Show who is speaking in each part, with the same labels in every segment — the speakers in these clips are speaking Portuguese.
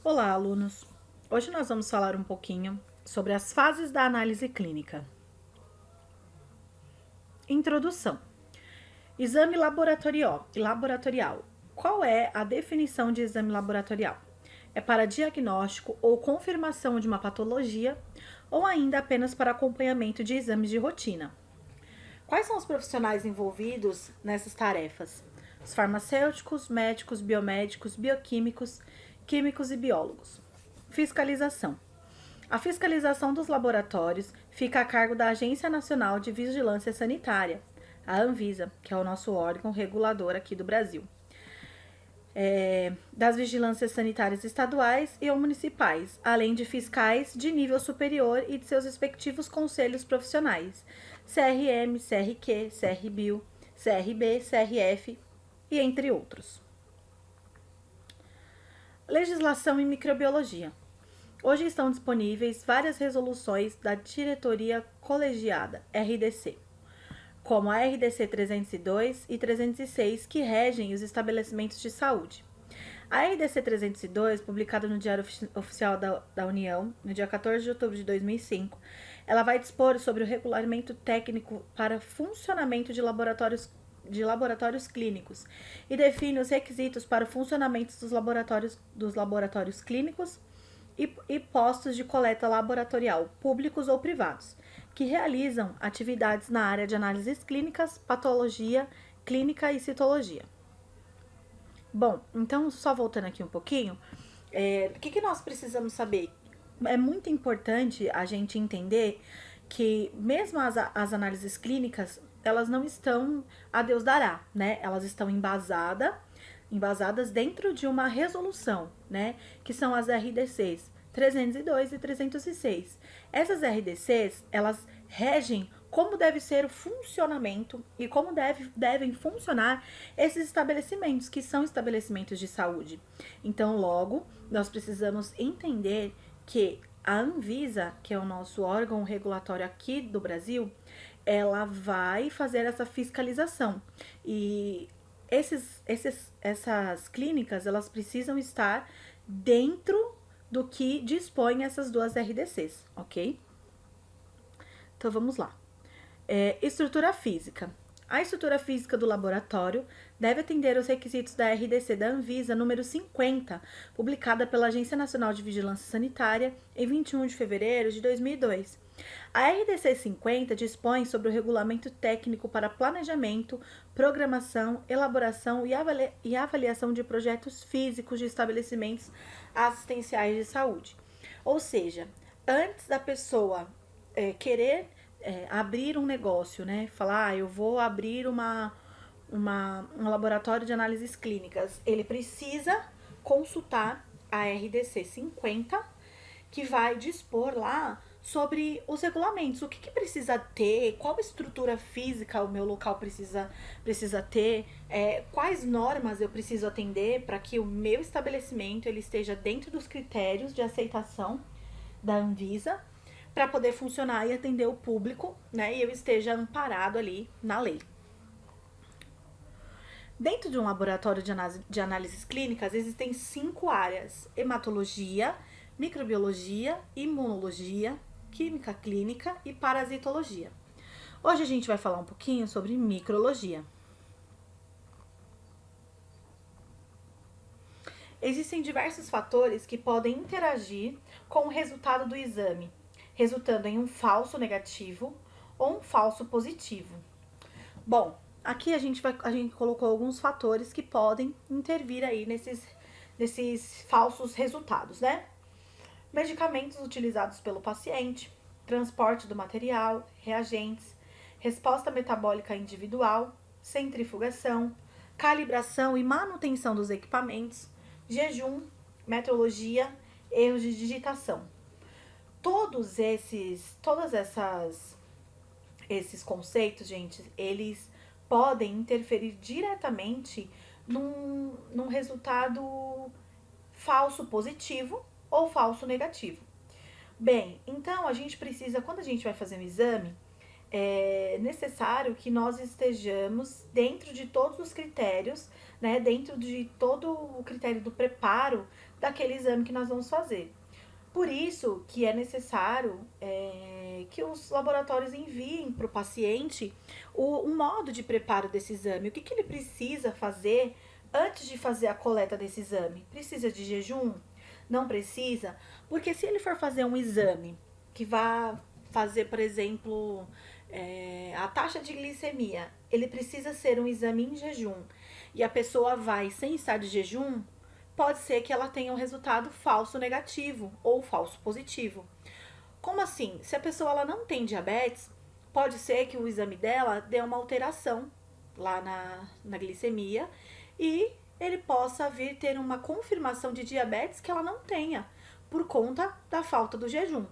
Speaker 1: Olá, alunos! Hoje nós vamos falar um pouquinho sobre as fases da análise clínica. Introdução. Exame laboratorial. Qual é a definição de exame laboratorial? É para diagnóstico ou confirmação de uma patologia ou ainda apenas para acompanhamento de exames de rotina. Quais são os profissionais envolvidos nessas tarefas? Os farmacêuticos, médicos, biomédicos, bioquímicos, químicos e biólogos. Fiscalização. A fiscalização dos laboratórios fica a cargo da Agência Nacional de Vigilância Sanitária, a Anvisa, que é o nosso órgão regulador aqui do Brasil. Das vigilâncias sanitárias estaduais e ou municipais, além de fiscais de nível superior e de seus respectivos conselhos profissionais, CRM, CRQ, CRBio, CRB, CRF e entre outros. Legislação em microbiologia. Hoje estão disponíveis várias resoluções da Diretoria Colegiada, RDC, como a RDC 302 e 306, que regem os estabelecimentos de saúde. A RDC 302, publicada no Diário Oficial da União, no dia 14 de outubro de 2005, ela vai dispor sobre o regulamento técnico para funcionamento de laboratórios clínicos e define os requisitos para o funcionamento dos laboratórios clínicos e postos de coleta laboratorial, públicos ou privados, que realizam atividades na área de análises clínicas, patologia, clínica e citologia. Bom, então só voltando aqui um pouquinho, o que nós precisamos saber? É muito importante a gente entender que mesmo as análises clínicas, elas não estão a Deus dará, né? Elas estão embasadas dentro de uma resolução, né? Que são as RDCs 302 e 306. Essas RDCs, elas regem como deve ser o funcionamento e como devem funcionar esses estabelecimentos, que são estabelecimentos de saúde. Então, logo, nós precisamos entender que a Anvisa, que é o nosso órgão regulatório aqui do Brasil, ela vai fazer essa fiscalização. E essas clínicas, elas precisam estar dentro do que dispõem essas duas RDCs, ok? Então, vamos lá. Estrutura física. A estrutura física do laboratório deve atender aos requisitos da RDC da Anvisa número 50, publicada pela Agência Nacional de Vigilância Sanitária em 21 de fevereiro de 2002. A RDC 50 dispõe sobre o regulamento técnico para planejamento, programação, elaboração e avaliação de projetos físicos de estabelecimentos assistenciais de saúde. Ou seja, antes da pessoa querer abrir um negócio, né? Falar, eu vou abrir um laboratório de análises clínicas. Ele precisa consultar a RDC 50, que vai dispor lá sobre os regulamentos, o que precisa ter, qual estrutura física o meu local precisa ter, quais normas eu preciso atender para que o meu estabelecimento ele esteja dentro dos critérios de aceitação da Anvisa, para poder funcionar e atender o público, né, e eu esteja amparado ali na lei. Dentro de um laboratório de análises clínicas, existem 5 áreas: hematologia, microbiologia, imunologia, química clínica e parasitologia. Hoje a gente vai falar um pouquinho sobre micrologia. Existem diversos fatores que podem interagir com o resultado do exame, resultando em um falso negativo ou um falso positivo. Bom, aqui a gente colocou alguns fatores que podem intervir aí nesses falsos resultados, né? Medicamentos utilizados pelo paciente, transporte do material, reagentes, resposta metabólica individual, centrifugação, calibração e manutenção dos equipamentos, jejum, metrologia, erros de digitação. Todos esses conceitos, gente, eles podem interferir diretamente num resultado falso positivo ou falso negativo. Bem, então a gente precisa, quando a gente vai fazer um exame, é necessário que nós estejamos dentro de todos os critérios, né, dentro de todo o critério do preparo daquele exame que nós vamos fazer. Por isso que é necessário que os laboratórios enviem para o paciente o modo de preparo desse exame, o que ele precisa fazer antes de fazer a coleta desse exame. Precisa de jejum? Não precisa? Porque se ele for fazer um exame que vá fazer, por exemplo, a taxa de glicemia, ele precisa ser um exame em jejum e a pessoa vai sem estar de jejum, pode ser que ela tenha um resultado falso negativo ou falso positivo. Como assim? Se a pessoa ela não tem diabetes, pode ser que o exame dela dê uma alteração lá na glicemia e ele possa vir ter uma confirmação de diabetes que ela não tenha por conta da falta do jejum,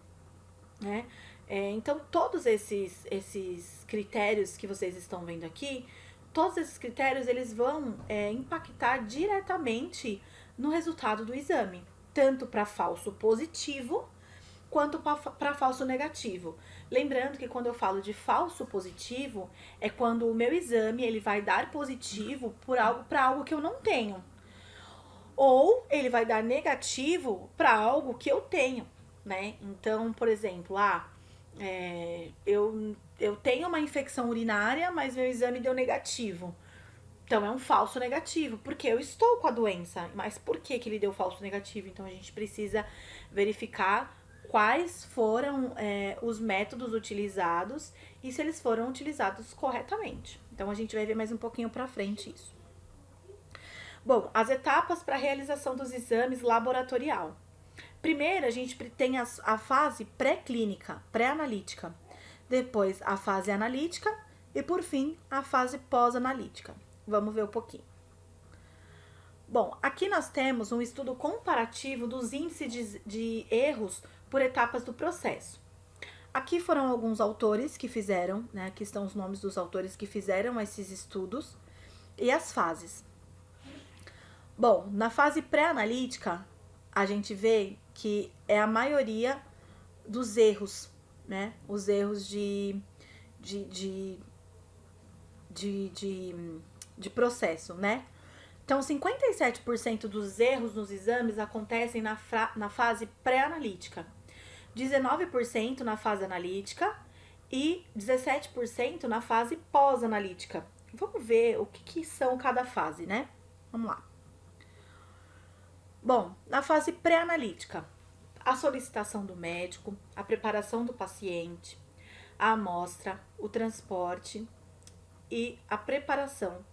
Speaker 1: né? Então, todos esses critérios que vocês estão vendo aqui, todos esses critérios, eles vão impactar diretamente no resultado do exame, tanto para falso positivo, quanto para falso negativo. Lembrando que quando eu falo de falso positivo, é quando o meu exame ele vai dar positivo para algo que eu não tenho. Ou ele vai dar negativo para algo que eu tenho, né? Então, por exemplo, eu tenho uma infecção urinária, mas meu exame deu negativo. Então é um falso negativo, porque eu estou com a doença. Mas por que ele deu falso negativo? Então a gente precisa verificar quais foram os métodos utilizados e se eles foram utilizados corretamente. Então a gente vai ver mais um pouquinho pra frente isso. Bom, as etapas para a realização dos exames laboratorial. Primeiro, a gente tem a fase pré-clínica, pré-analítica. Depois, a fase analítica e, por fim, a fase pós-analítica. Vamos ver um pouquinho. Bom, aqui nós temos um estudo comparativo dos índices de erros por etapas do processo. Aqui foram alguns autores que fizeram, né? Aqui estão os nomes dos autores que fizeram esses estudos e as fases. Bom, na fase pré-analítica, a gente vê que é a maioria dos erros, né? Os erros de processo, né? Então, 57% dos erros nos exames acontecem na fase pré-analítica, 19% na fase analítica e 17% na fase pós-analítica. Vamos ver o que são cada fase, né? Vamos lá. Bom, na fase pré-analítica, a solicitação do médico, a preparação do paciente, a amostra, o transporte e a preparação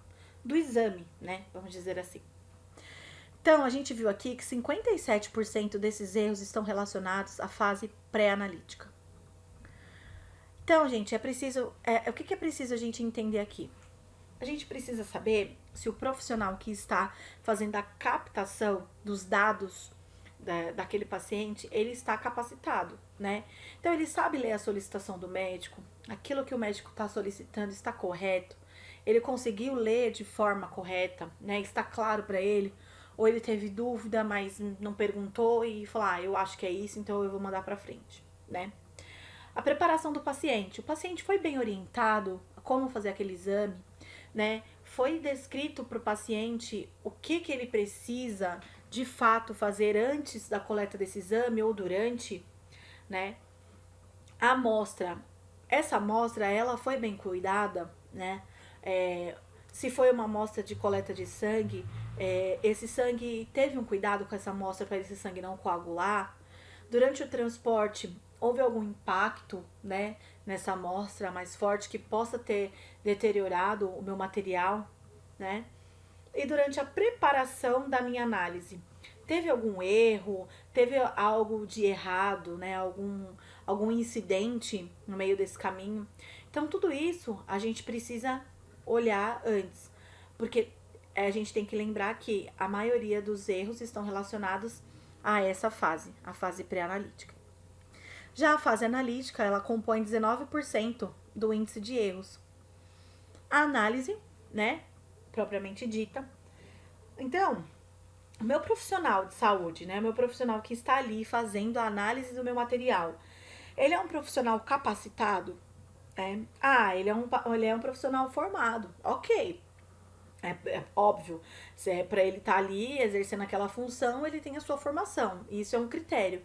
Speaker 1: do exame, né? Vamos dizer assim. Então, a gente viu aqui que 57% desses erros estão relacionados à fase pré-analítica. Então, gente, o que é preciso a gente entender aqui? A gente precisa saber se o profissional que está fazendo a captação dos dados daquele paciente, ele está capacitado, né? Então, ele sabe ler a solicitação do médico, aquilo que o médico está solicitando está correto, ele conseguiu ler de forma correta, né? Está claro para ele, ou ele teve dúvida, mas não perguntou e falou, eu acho que é isso, então eu vou mandar para frente, né? A preparação do paciente. O paciente foi bem orientado a como fazer aquele exame, né? Foi descrito para o paciente o que ele precisa de fato fazer antes da coleta desse exame ou durante, né? A amostra. Essa amostra, ela foi bem cuidada, né? Se foi uma amostra de coleta de sangue, esse sangue teve um cuidado com essa amostra para esse sangue não coagular. Durante o transporte, houve algum impacto, né, nessa amostra mais forte que possa ter deteriorado o meu material, né? E durante a preparação da minha análise, teve algum erro, teve algo de errado, né? Algum incidente no meio desse caminho. Então, tudo isso a gente precisa olhar antes, porque a gente tem que lembrar que a maioria dos erros estão relacionados a essa fase, a fase pré-analítica. Já a fase analítica, ela compõe 19% do índice de erros. A análise, né, propriamente dita. Então, o meu profissional de saúde, né, meu profissional que está ali fazendo a análise do meu material, ele é um profissional capacitado? Ele é um profissional formado, ok. É óbvio, se é para ele estar ali exercendo aquela função, ele tem a sua formação. Isso é um critério.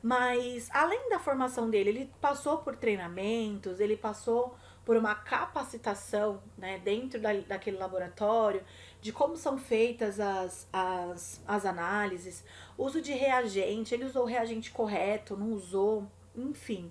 Speaker 1: Mas além da formação dele, ele passou por treinamentos, ele passou por uma capacitação, né, dentro daquele laboratório, de como são feitas as análises, uso de reagente, ele usou o reagente correto, não usou, enfim.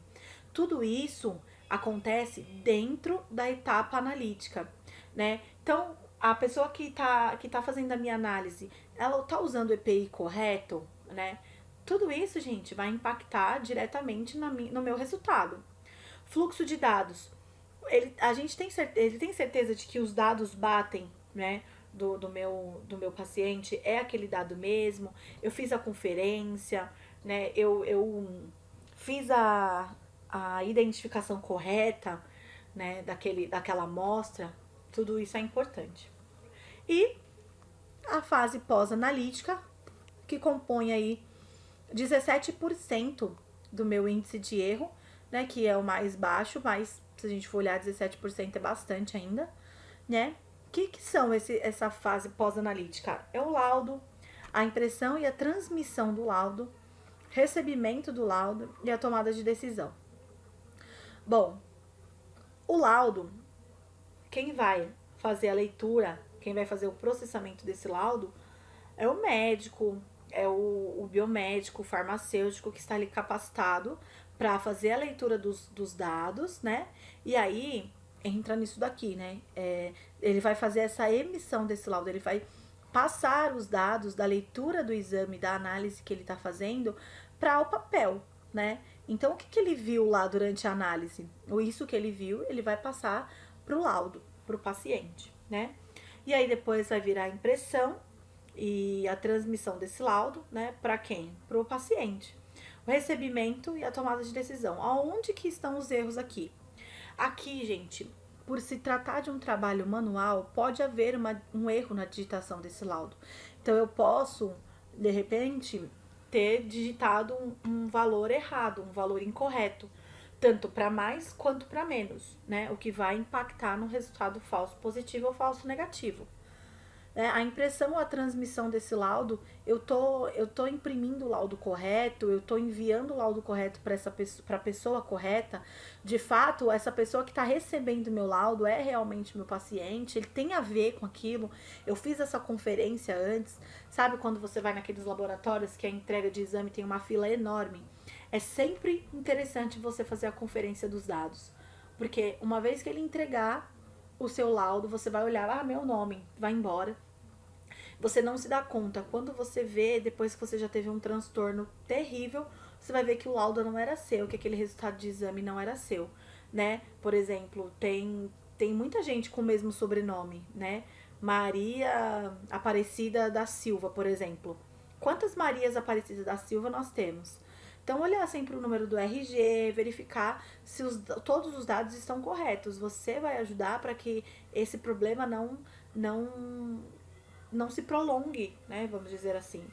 Speaker 1: Tudo isso acontece dentro da etapa analítica, né? Então, a pessoa que tá fazendo a minha análise, ela tá usando o EPI correto, né? Tudo isso, gente, vai impactar diretamente no meu resultado. Fluxo de dados. Ele tem certeza de que os dados batem, né? Do meu paciente, é aquele dado mesmo. Eu fiz a conferência, né? Eu fiz a identificação correta, né? Daquela amostra. Tudo isso é importante. E a fase pós-analítica, que compõe aí 17% do meu índice de erro, né, que é o mais baixo, mas se a gente for olhar, 17% é bastante ainda, né? Que são essa fase pós-analítica? É o laudo, a impressão e a transmissão do laudo, recebimento do laudo e a tomada de decisão. Bom, o laudo, quem vai fazer a leitura, quem vai fazer o processamento desse laudo é o médico, é o biomédico, o farmacêutico que está ali capacitado para fazer a leitura dos dados, né? E aí entra nisso daqui, né? Ele vai fazer essa emissão desse laudo, ele vai passar os dados da leitura do exame, da análise que ele está fazendo para o papel, né? Então, o que ele viu lá durante a análise? Ou isso que ele viu, ele vai passar para o laudo, para o paciente, né? E aí depois vai virar a impressão e a transmissão desse laudo, né, para quem? Para o paciente. O recebimento e a tomada de decisão. Aonde que estão os erros aqui? Aqui, gente, por se tratar de um trabalho manual, pode haver um erro na digitação desse laudo. Então, eu posso, de repente, ter digitado um valor errado, um valor incorreto, tanto para mais quanto para menos, né? O que vai impactar no resultado falso positivo ou falso negativo. A impressão ou a transmissão desse laudo, eu tô imprimindo o laudo correto, eu tô enviando o laudo correto para a pessoa correta. De fato, essa pessoa que está recebendo meu laudo é realmente meu paciente, ele tem a ver com aquilo. Eu fiz essa conferência antes, sabe quando você vai naqueles laboratórios que a entrega de exame tem uma fila enorme? É sempre interessante você fazer a conferência dos dados, porque uma vez que ele entregar o seu laudo, você vai olhar, meu nome, vai embora. Você não se dá conta. Quando você vê, depois que você já teve um transtorno terrível, você vai ver que o laudo não era seu, que aquele resultado de exame não era seu, né? Por exemplo, tem muita gente com o mesmo sobrenome, né? Maria Aparecida da Silva, por exemplo. Quantas Marias Aparecidas da Silva nós temos? Então, olhar sempre o número do RG, verificar se todos os dados estão corretos. Você vai ajudar para que esse problema não, não se prolongue, né? Vamos dizer assim.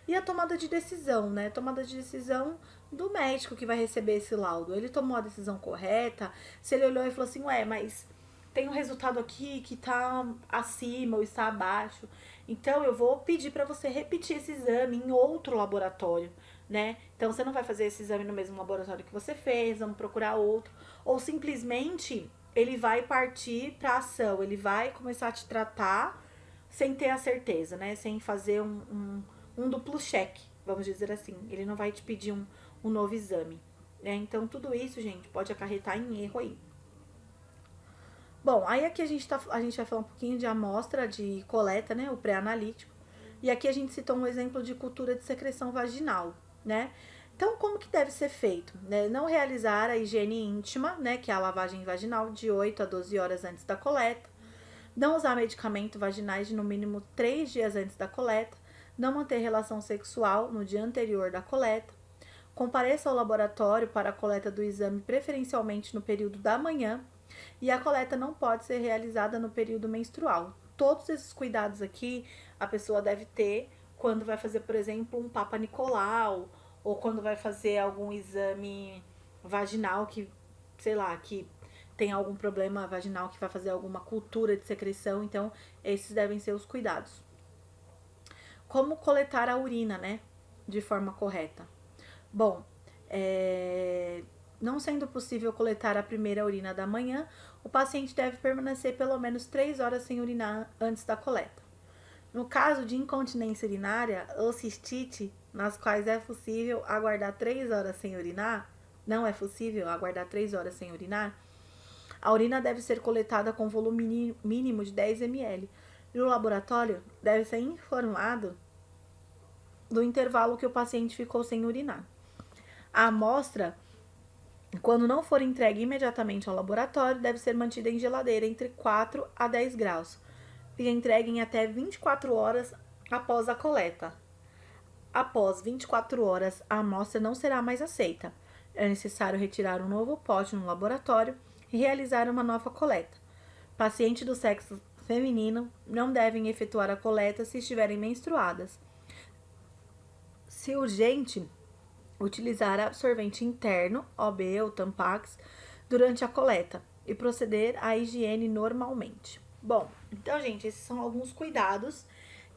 Speaker 1: E a tomada de decisão, né? Tomada de decisão do médico que vai receber esse laudo. Ele tomou a decisão correta? Se ele olhou e falou assim, mas tem um resultado aqui que tá acima ou está abaixo. Então eu vou pedir para você repetir esse exame em outro laboratório, né? Então você não vai fazer esse exame no mesmo laboratório que você fez, vamos procurar outro. Ou simplesmente ele vai partir para ação, ele vai começar a te tratar sem ter a certeza, né? Sem fazer um duplo cheque, vamos dizer assim. Ele não vai te pedir um novo exame, né? Então, tudo isso, gente, pode acarretar em erro aí. Bom, aí aqui a gente vai falar um pouquinho de amostra de coleta, né? O pré-analítico. E aqui a gente citou um exemplo de cultura de secreção vaginal, né? Então, como que deve ser feito? Né? Não realizar a higiene íntima, né? Que é a lavagem vaginal de 8 a 12 horas antes da coleta. Não usar medicamento vaginais de no mínimo 3 dias antes da coleta. Não manter relação sexual no dia anterior da coleta. Compareça ao laboratório para a coleta do exame, preferencialmente no período da manhã. E a coleta não pode ser realizada no período menstrual. Todos esses cuidados aqui a pessoa deve ter quando vai fazer, por exemplo, um Papa Nicolau, ou quando vai fazer algum exame vaginal que, sei lá, que tem algum problema vaginal que vai fazer alguma cultura de secreção, então esses devem ser os cuidados. Como coletar a urina, né, de forma correta? Bom, não sendo possível coletar a primeira urina da manhã, o paciente deve permanecer pelo menos 3 horas sem urinar antes da coleta. No caso de incontinência urinária ou cistite, nas quais é possível aguardar 3 horas sem urinar, não é possível aguardar 3 horas sem urinar, a urina deve ser coletada com volume mínimo de 10 ml. E o laboratório deve ser informado do intervalo que o paciente ficou sem urinar. A amostra, quando não for entregue imediatamente ao laboratório, deve ser mantida em geladeira entre 4 a 10 graus e entregue em até 24 horas após a coleta. Após 24 horas, a amostra não será mais aceita. É necessário retirar um novo pote no laboratório e realizar uma nova coleta. Pacientes do sexo feminino não devem efetuar a coleta se estiverem menstruadas. Se urgente, utilizar absorvente interno, OB ou Tampax, durante a coleta e proceder à higiene normalmente. Bom, então, gente, esses são alguns cuidados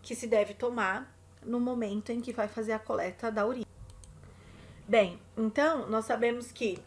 Speaker 1: que se deve tomar no momento em que vai fazer a coleta da urina. Bem, então, nós sabemos que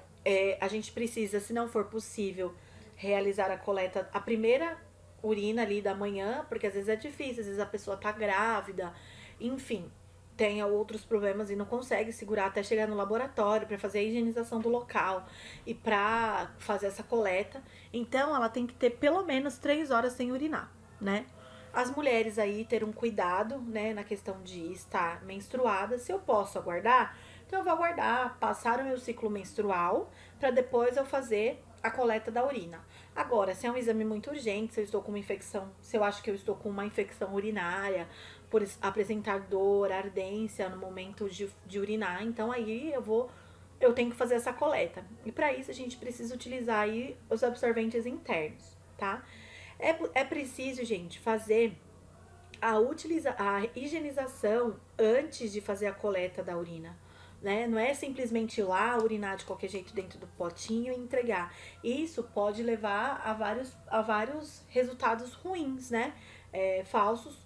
Speaker 1: a gente precisa, se não for possível, realizar a coleta, a primeira urina ali da manhã, porque às vezes é difícil, às vezes a pessoa tá grávida, enfim, tem outros problemas e não consegue segurar até chegar no laboratório para fazer a higienização do local e para fazer essa coleta. Então, ela tem que ter pelo menos 3 horas sem urinar, né? As mulheres aí ter um cuidado, né, na questão de estar menstruada. Se eu posso aguardar, então eu vou aguardar passar o meu ciclo menstrual para depois eu fazer a coleta da urina. Agora, se é um exame muito urgente, se eu estou com uma infecção, se eu acho que eu estou com uma infecção urinária, por apresentar dor, ardência no momento de urinar, então aí eu tenho que fazer essa coleta. E para isso a gente precisa utilizar aí os absorventes internos, tá? É preciso, gente, fazer a higienização antes de fazer a coleta da urina. Né? Não é simplesmente ir lá, urinar de qualquer jeito dentro do potinho e entregar. Isso pode levar a vários resultados ruins, né? Falsos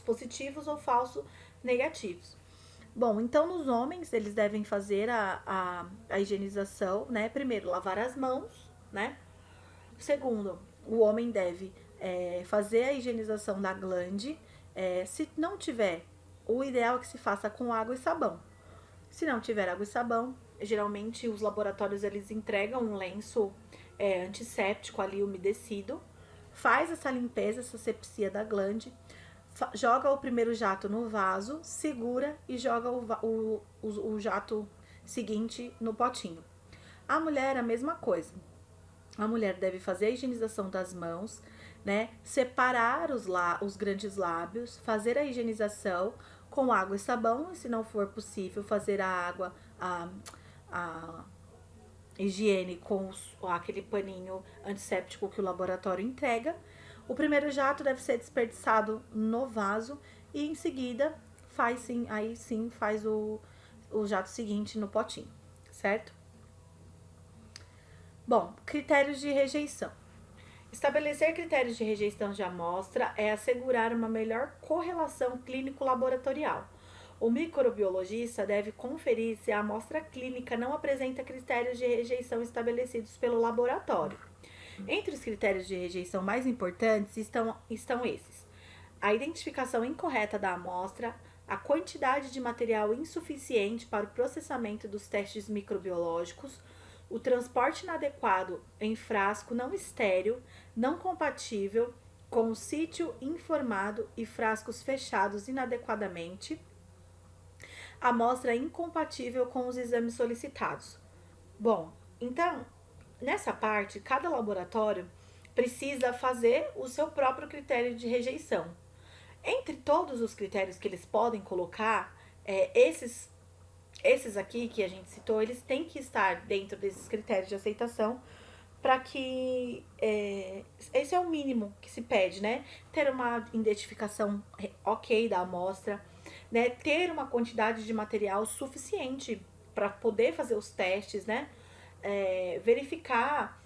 Speaker 1: positivos ou falsos negativos. Bom, então nos homens eles devem fazer a higienização, né? Primeiro, lavar as mãos, né? Segundo, o homem deve fazer a higienização da glande. Se não tiver, o ideal é que se faça com água e sabão. Se não tiver água e sabão, geralmente os laboratórios eles entregam um lenço antisséptico ali umedecido, faz essa limpeza, essa sepsia da glande, joga o primeiro jato no vaso, segura e joga o jato seguinte no potinho. A mulher, a mesma coisa. A mulher deve fazer a higienização das mãos, né? Separar os grandes lábios, fazer a higienização com água e sabão, e se não for possível, fazer a higiene com aquele paninho antisséptico que o laboratório entrega. O primeiro jato deve ser desperdiçado no vaso e em seguida faz o jato seguinte no potinho, certo? Bom, critérios de rejeição. Estabelecer critérios de rejeição de amostra é assegurar uma melhor correlação clínico-laboratorial. O microbiologista deve conferir se a amostra clínica não apresenta critérios de rejeição estabelecidos pelo laboratório. Entre os critérios de rejeição mais importantes estão esses: a identificação incorreta da amostra, a quantidade de material insuficiente para o processamento dos testes microbiológicos, o transporte inadequado em frasco não estéril, não compatível com o sítio informado e frascos fechados inadequadamente, amostra incompatível com os exames solicitados. Bom, então, nessa parte, cada laboratório precisa fazer o seu próprio critério de rejeição. Entre todos os critérios que eles podem colocar, esses aqui que a gente citou, eles têm que estar dentro desses critérios de aceitação para que esse é o mínimo que se pede, né? Ter uma identificação ok da amostra, né? Ter uma quantidade de material suficiente para poder fazer os testes, né? Verificar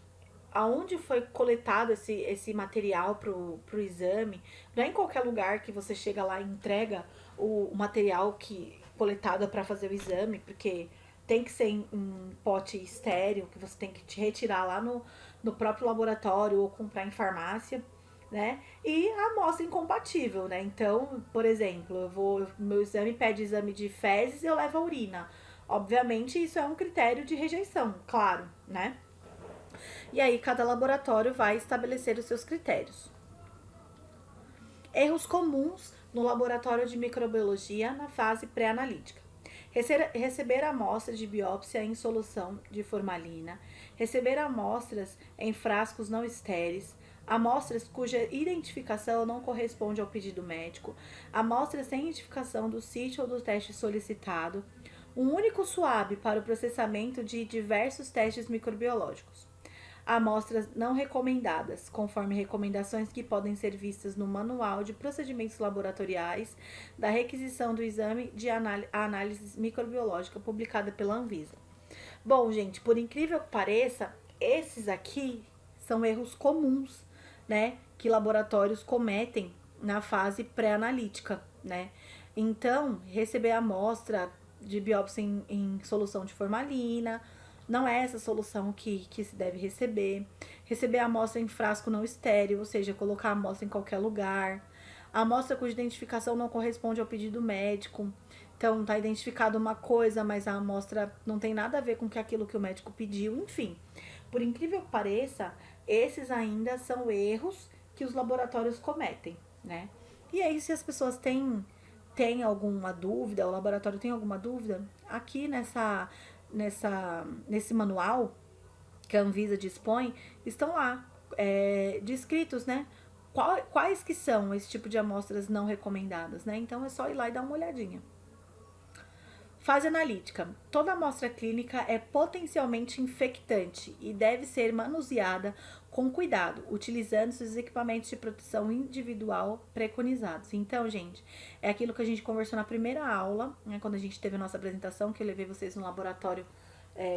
Speaker 1: aonde foi coletado esse material pro exame. Não é em qualquer lugar que você chega lá e entrega o material que coletado para fazer o exame, porque tem que ser em um pote estéreo, que você tem que te retirar lá no próprio laboratório ou comprar em farmácia, né? E a amostra incompatível, né? Então, por exemplo, meu exame pede exame de fezes e eu levo a urina. Obviamente, isso é um critério de rejeição, claro, né? E aí, cada laboratório vai estabelecer os seus critérios. Erros comuns no laboratório de microbiologia na fase pré-analítica. Receber amostras de biópsia em solução de formalina, receber amostras em frascos não estéreis, amostras cuja identificação não corresponde ao pedido médico, amostras sem identificação do sítio ou do teste solicitado, um único SWAB para o processamento de diversos testes microbiológicos. Amostras não recomendadas, conforme recomendações que podem ser vistas no Manual de Procedimentos Laboratoriais da Requisição do Exame de Análise Microbiológica, publicada pela Anvisa. Bom, gente, por incrível que pareça, esses aqui são erros comuns, né, que laboratórios cometem na fase pré-analítica, né? Então, receber amostra de biópsia em solução de formalina, não é essa solução que se deve receber. Receber a amostra em frasco não estéril, ou seja, colocar a amostra em qualquer lugar. A amostra cuja identificação não corresponde ao pedido médico. Então, está identificada uma coisa, mas a amostra não tem nada a ver com aquilo que o médico pediu. Enfim, por incrível que pareça, esses ainda são erros que os laboratórios cometem, né? E aí, se as pessoas têm alguma dúvida, o laboratório tem alguma dúvida, aqui nesse manual que a Anvisa dispõe, estão lá descritos, né? Quais que são esse tipo de amostras não recomendadas, né? Então é só ir lá e dar uma olhadinha. Fase analítica. Toda amostra clínica é potencialmente infectante e deve ser manuseada com cuidado, utilizando os equipamentos de proteção individual preconizados. Então, gente, é aquilo que a gente conversou na primeira aula, né, quando a gente teve a nossa apresentação, que eu levei vocês no laboratório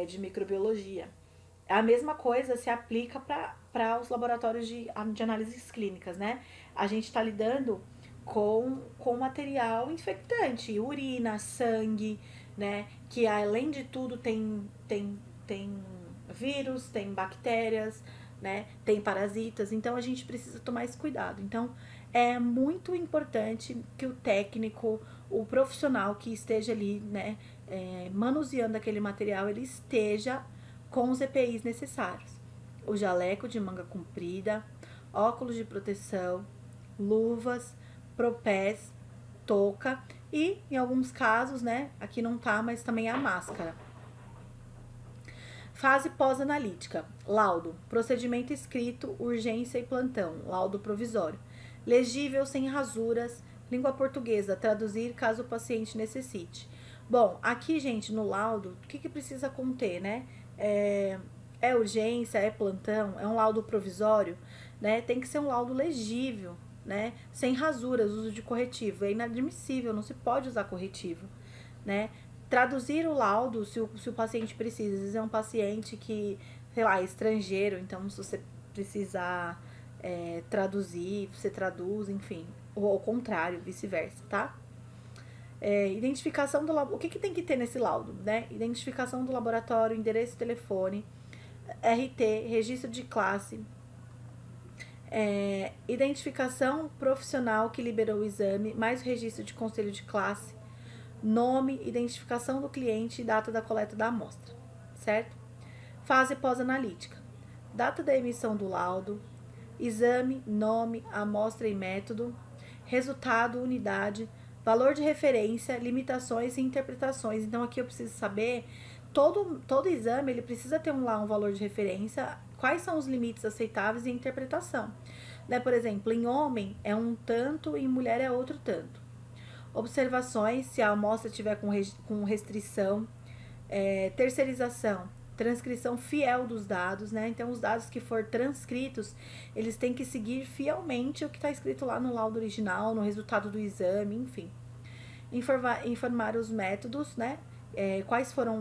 Speaker 1: de microbiologia. A mesma coisa se aplica para os laboratórios de análises clínicas, né? A gente está lidando com material infectante, urina, sangue, né? Que além de tudo tem vírus, tem bactérias, né? Tem parasitas, então a gente precisa tomar esse cuidado. Então é muito importante que o técnico, o profissional que esteja ali, né, manuseando aquele material, ele esteja com os EPIs necessários. O jaleco de manga comprida, óculos de proteção, luvas, propés, touca e, em alguns casos, né, aqui não tá, mas também a máscara. Fase pós-analítica. Laudo. Procedimento escrito, urgência e plantão. Laudo provisório. Legível sem rasuras. Língua portuguesa. Traduzir caso o paciente necessite. Bom, aqui, gente, no laudo, o que precisa conter, né? É urgência, é plantão, é um laudo provisório, né? Tem que ser um laudo legível, né? Sem rasuras, uso de corretivo. É inadmissível, não se pode usar corretivo, né? Traduzir o laudo, se o paciente precisa. Às vezes é um paciente que, sei lá, é estrangeiro, então se você precisar traduzir, você traduz, enfim. Ou ao contrário, vice-versa, tá? Identificação do o que tem que ter nesse laudo, né? Identificação do laboratório, endereço e telefone, RT, registro de classe, identificação profissional que liberou o exame, mais registro de conselho de classe, nome, identificação do cliente e data da coleta da amostra, certo? Fase pós-analítica. Data da emissão do laudo, exame, nome, amostra e método, resultado, unidade, valor de referência, limitações e interpretações. Então aqui eu preciso saber, todo exame ele precisa ter um valor de referência, quais são os limites aceitáveis e interpretação. Né? Por exemplo, em homem é um tanto e em mulher é outro tanto. Observações, se a amostra tiver com restrição, terceirização, transcrição fiel dos dados, né? Então, os dados que for transcritos, eles têm que seguir fielmente o que está escrito lá no laudo original, no resultado do exame, enfim. Informar os métodos, né?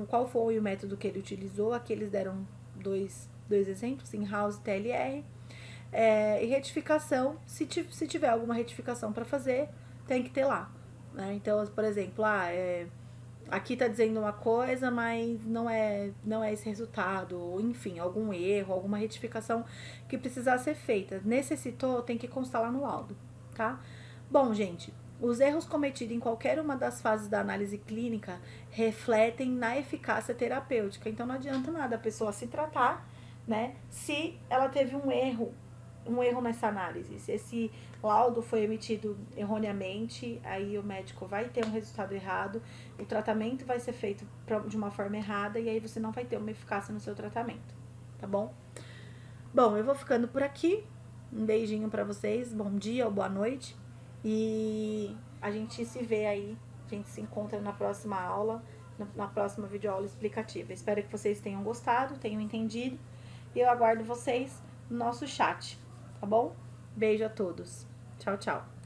Speaker 1: Qual foi o método que ele utilizou? Aqui eles deram dois exemplos, in-house e TLR. E retificação, se tiver alguma retificação para fazer, tem que ter lá. Né? Então, por exemplo, aqui tá dizendo uma coisa, mas não é esse resultado, ou enfim, algum erro, alguma retificação que precisar ser feita. Necessitou, tem que constar lá no laudo, tá? Bom, gente, os erros cometidos em qualquer uma das fases da análise clínica refletem na eficácia terapêutica. Então não adianta nada a pessoa se tratar, né, se ela teve um erro nessa análise. Se esse laudo foi emitido erroneamente, aí o médico vai ter um resultado errado, o tratamento vai ser feito de uma forma errada e aí você não vai ter uma eficácia no seu tratamento, tá bom? Bom, eu vou ficando por aqui. Um beijinho pra vocês, bom dia ou boa noite. E a gente se vê aí, a gente se encontra na próxima aula, na próxima videoaula explicativa. Espero que vocês tenham gostado, tenham entendido. E eu aguardo vocês no nosso chat, tá bom? Beijo a todos. Tchau, tchau.